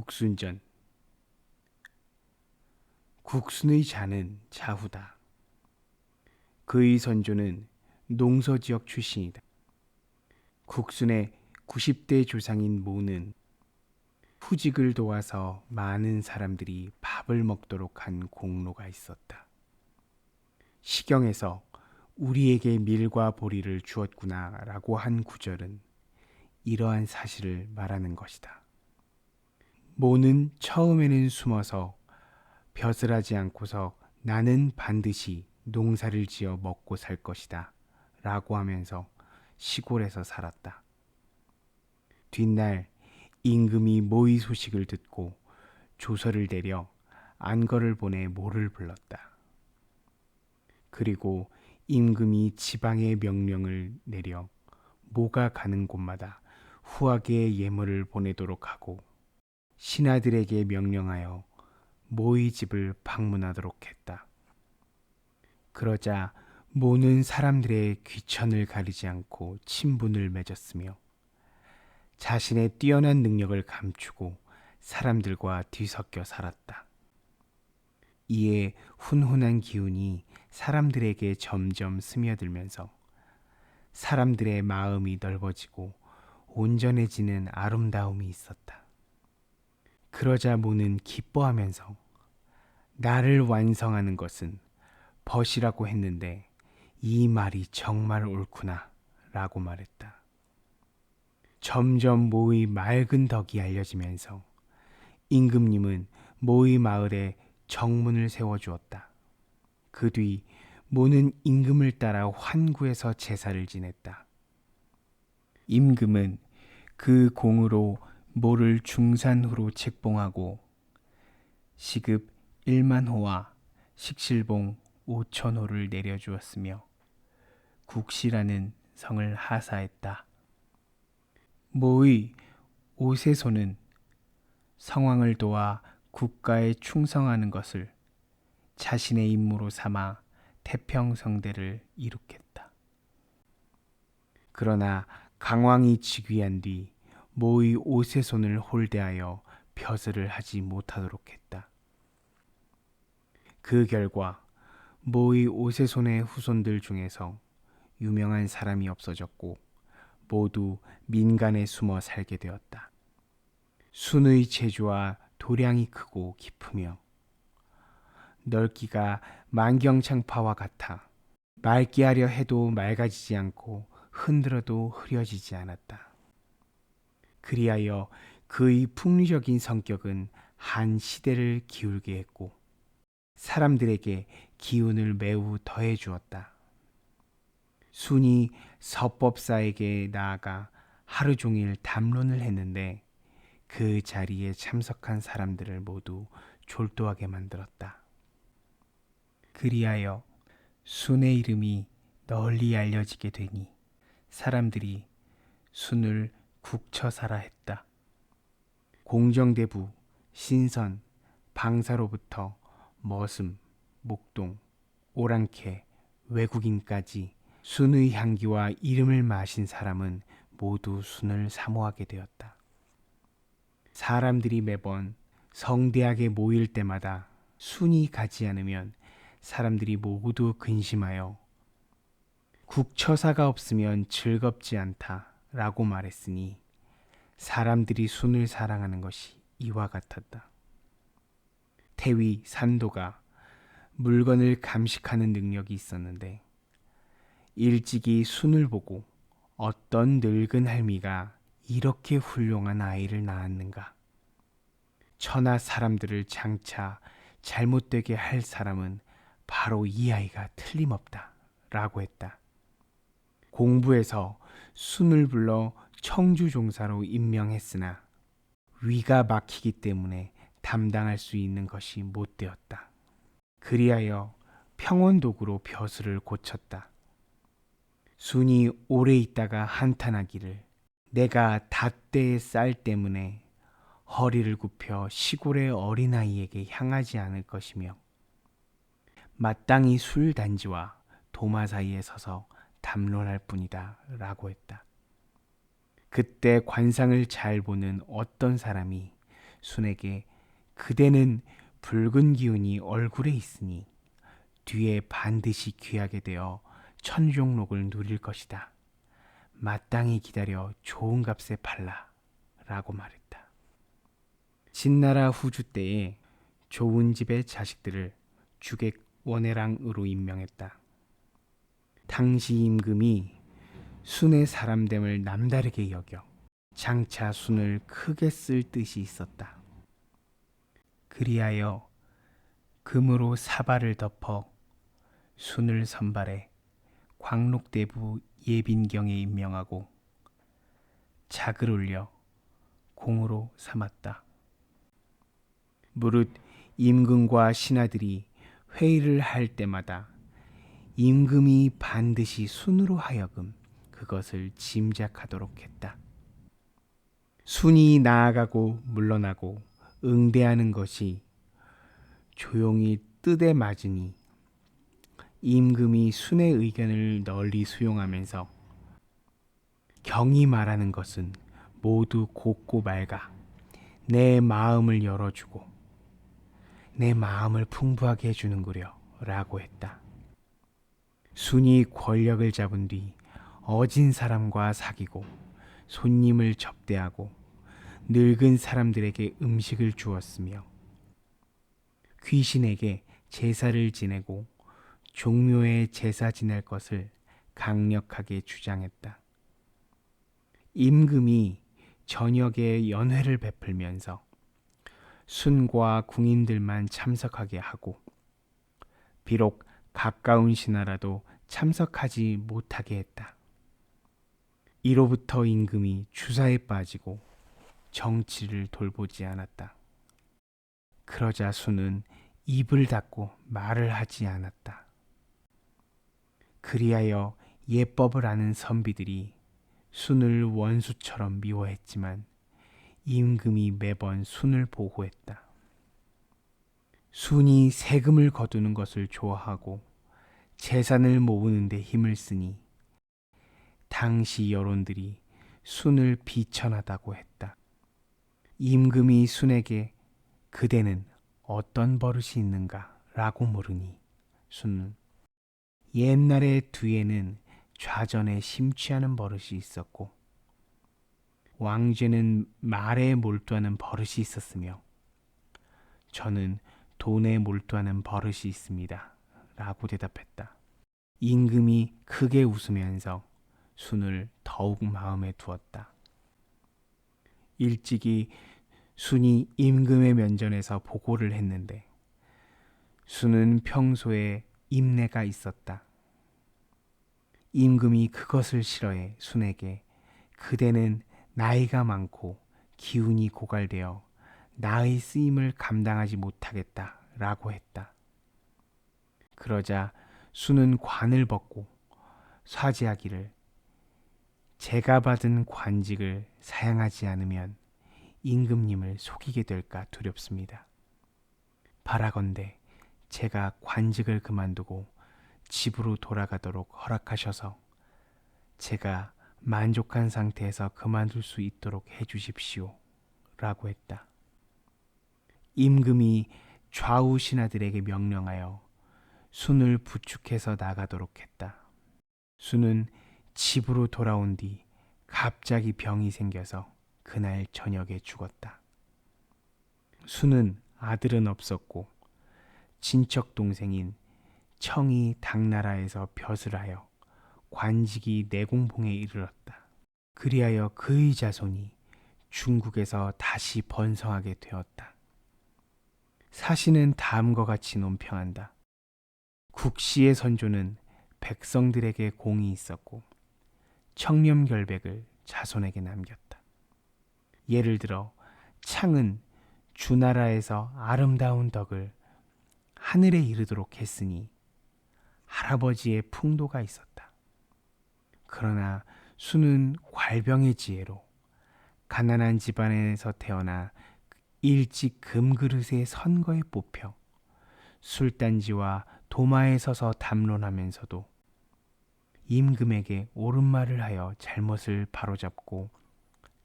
국순전. 국순의 자는 자후다. 그의 선조는 농서지역 출신이다. 국순의 90대 조상인 모는 후직을 도와서 많은 사람들이 밥을 먹도록 한 공로가 있었다. 시경에서 우리에게 밀과 보리를 주었구나 라고 한 구절은 이러한 사실을 말하는 것이다. 모는 처음에는 숨어서 벼슬 하지 않고서 나는 반드시 농사를 지어 먹고 살 것이다 라고 하면서 시골에서 살았다. 뒷날 임금이 모의 소식을 듣고 조서를 내려 안거를 보내 모를 불렀다. 그리고 임금이 지방의 명령을 내려 모가 가는 곳마다 후하게 예물을 보내도록 하고 신하들에게 명령하여 모의 집을 방문하도록 했다. 그러자 모는 사람들의 귀천을 가리지 않고 친분을 맺었으며 자신의 뛰어난 능력을 감추고 사람들과 뒤섞여 살았다. 이에 훈훈한 기운이 사람들에게 점점 스며들면서 사람들의 마음이 넓어지고 온전해지는 아름다움이 있었다. 그러자 모는 기뻐하면서 나를 완성하는 것은 벗이라고 했는데 이 말이 정말 옳구나 라고 말했다. 점점 모의 맑은 덕이 알려지면서 임금님은 모의 마을에 정문을 세워주었다. 그 뒤 모는 임금을 따라 환구에서 제사를 지냈다. 임금은 그 공으로 모를 중산후로 책봉하고 시급 1만 호와 식실봉 5천 호를 내려주었으며 국시라는 성을 하사했다. 모의 오세손은 성왕을 도와 국가에 충성하는 것을 자신의 임무로 삼아 태평성대를 이룩했다. 그러나 강왕이 즉위한 뒤 모의 오세손을 홀대하여 벼슬을 하지 못하도록 했다. 그 결과 모의 오세손의 후손들 중에서 유명한 사람이 없어졌고 모두 민간에 숨어 살게 되었다. 순의 체주와 도량이 크고 깊으며 넓기가 만경창파와 같아 맑게 하려 해도 맑아지지 않고 흔들어도 흐려지지 않았다. 그리하여 그의 풍류적인 성격은 한 시대를 기울게 했고 사람들에게 기운을 매우 더해 주었다. 순이 서법사에게 나아가 하루 종일 담론을 했는데 그 자리에 참석한 사람들을 모두 졸도하게 만들었다. 그리하여 순의 이름이 널리 알려지게 되니 사람들이 순을 국처사라 했다. 공정대부, 신선, 방사로부터 머슴, 목동, 오랑캐, 외국인까지 순의 향기와 이름을 마신 사람은 모두 순을 사모하게 되었다. 사람들이 매번 성대하게 모일 때마다 순이 가지 않으면 사람들이 모두 근심하여 국처사가 없으면 즐겁지 않다라고 말했으니 사람들이 순을 사랑하는 것이 이와 같았다. 태위 산도가 물건을 감식하는 능력이 있었는데 일찍이 순을 보고 어떤 늙은 할미가 이렇게 훌륭한 아이를 낳았는가? 천하 사람들을 장차 잘못되게 할 사람은 바로 이 아이가 틀림없다 라고 했다. 공부해서 순을 불러 청주종사로 임명했으나 위가 막히기 때문에 담당할 수 있는 것이 못 되었다. 그리하여 평원도구로 벼슬을 고쳤다. 순이 오래 있다가 한탄하기를 내가 닷대의 쌀 때문에 허리를 굽혀 시골의 어린아이에게 향하지 않을 것이며 마땅히 술 단지와 도마 사이에 서서 담론할 뿐이다 라고 했다. 그때 관상을 잘 보는 어떤 사람이 순에게 그대는 붉은 기운이 얼굴에 있으니 뒤에 반드시 귀하게 되어 천종록을 누릴 것이다. 마땅히 기다려 좋은 값에 팔라 라고 말했다. 진나라 후주 때에 좋은 집의 자식들을 주객 원해랑으로 임명했다. 당시 임금이 순의 사람됨을 남다르게 여겨 장차 순을 크게 쓸 뜻이 있었다. 그리하여 금으로 사발을 덮어 순을 선발해 광록대부 예빈경에 임명하고 작을 올려 공으로 삼았다. 무릇 임금과 신하들이 회의를 할 때마다 임금이 반드시 순으로 하여금 그것을 짐작하도록 했다. 순이 나아가고 물러나고 응대하는 것이 조용히 뜻에 맞으니 임금이 순의 의견을 널리 수용하면서 경이 말하는 것은 모두 곱고 맑아 내 마음을 열어주고 내 마음을 풍부하게 해주는구려 라고 했다. 순이 권력을 잡은 뒤 어진 사람과 사귀고 손님을 접대하고 늙은 사람들에게 음식을 주었으며 귀신에게 제사를 지내고 종묘에 제사 지낼 것을 강력하게 주장했다. 임금이 저녁에 연회를 베풀면서 순과 궁인들만 참석하게 하고 비록 가까운 신하라도 참석하지 못하게 했다. 이로부터 임금이 주사에 빠지고 정치를 돌보지 않았다. 그러자 순은 입을 닫고 말을 하지 않았다. 그리하여 예법을 아는 선비들이 순을 원수처럼 미워했지만 임금이 매번 순을 보호했다. 순이 세금을 거두는 것을 좋아하고 재산을 모으는 데 힘을 쓰니 당시 여론들이 순을 비천하다고 했다. 임금이 순에게 그대는 어떤 버릇이 있는가 라고 물으니 순은 옛날에 뒤에는 좌전에 심취하는 버릇이 있었고 왕죄는 말에 몰두하는 버릇이 있었으며 저는 돈에 몰두하는 버릇이 있습니다 라고 대답했다. 임금이 크게 웃으면서 순을 더욱 마음에 두었다. 일찍이 순이 임금의 면전에서 보고를 했는데 순은 평소에 인내가 있었다. 임금이 그것을 싫어해 순에게 그대는 나이가 많고 기운이 고갈되어 나의 쓰임을 감당하지 못하겠다 라고 했다. 그러자 순은 관을 벗고 사죄하기를 제가 받은 관직을 사양하지 않으면 임금님을 속이게 될까 두렵습니다. 바라건대 제가 관직을 그만두고 집으로 돌아가도록 허락하셔서 제가 만족한 상태에서 그만둘 수 있도록 해주십시오 라고 했다. 임금이 좌우 신하들에게 명령하여 순을 부축해서 나가도록 했다. 순은 집으로 돌아온 뒤 갑자기 병이 생겨서 그날 저녁에 죽었다. 순은 아들은 없었고 친척 동생인 청이 당나라에서 벼슬하여 관직이 내공봉에 이르렀다. 그리하여 그의 자손이 중국에서 다시 번성하게 되었다. 사시는 다음과 같이 논평한다. 국시의 선조는 백성들에게 공이 있었고 청렴결백을 자손에게 남겼다. 예를 들어 창은 주나라에서 아름다운 덕을 하늘에 이르도록 했으니 할아버지의 풍도가 있었다. 그러나 순은 괄병의 지혜로 가난한 집안에서 태어나 일찍 금그릇의 선거에 뽑혀 술단지와 도마에 서서 담론하면서도 임금에게 옳은 말을 하여 잘못을 바로잡고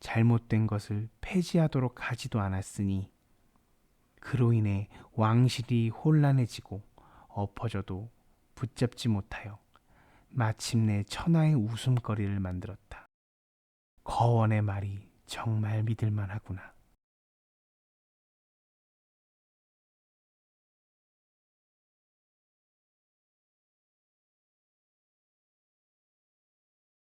잘못된 것을 폐지하도록 하지도 않았으니 그로 인해 왕실이 혼란해지고 엎어져도 붙잡지 못하여 마침내 천하의 웃음거리를 만들었다. 거원의 말이 정말 믿을만하구나.